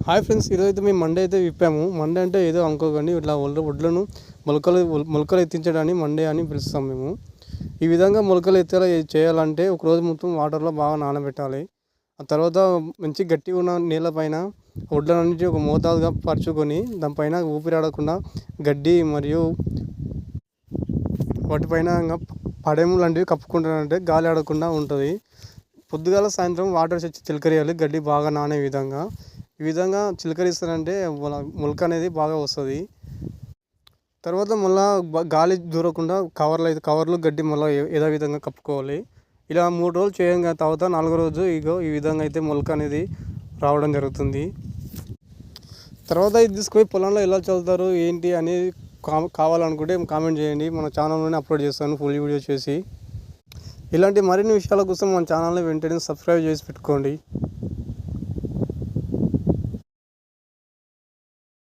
Hi friends, ఈరోజైతే మేము Monday అయితే విప్పాము. మండే అంటే ఏదో అనుకోకండి, ఇట్లా వడ్లను మొలకలు ఎత్తించడాన్ని మండే అని పిలుస్తాం మేము. ఈ విధంగా మొలకలు ఎత్తేలా చేయాలంటే ఒకరోజు మొత్తం వాటర్లో బాగా నానబెట్టాలి. ఆ తర్వాత మంచి గట్టిగా ఉన్న నేలపైన వడ్లన్నింటినీ ఒక మోతాదుగా పరుచుకొని దానిపైన ఊపిరాడకుండా గడ్డి మరియు వాటిపైన ఇంకా పడేము లాంటివి కప్పుకుంటారంటే గాలి ఆడకుండా ఉంటుంది. పొద్దుగాల సాయంత్రం వాటర్ తెచ్చి చిలకరియాలి, గడ్డి బాగా నానే విధంగా. ఈ విధంగా చిలకరిస్తారంటే మొలక అనేది బాగా వస్తుంది. తర్వాత మళ్ళీ గాలి దూరకుండా కవర్లు గడ్డి మళ్ళీ ఏదో విధంగా కప్పుకోవాలి. ఇలా 3 రోజులు చేయంగా తర్వాత 4వ రోజు ఈ విధంగా అయితే మొలక అనేది రావడం జరుగుతుంది. తర్వాత ఇది తీసుకొని పొలంలో ఎలా చల్లుతారు ఏంటి అనేది కావాలనుకుంటే కామెంట్ చేయండి. మన ఛానల్లోనే అప్లోడ్ చేస్తాను ఫుల్ వీడియో చేసి. ఇలాంటి మరిన్ని విషయాల కోసం మన ఛానల్ని వెంటనే సబ్స్క్రైబ్ చేసి పెట్టుకోండి.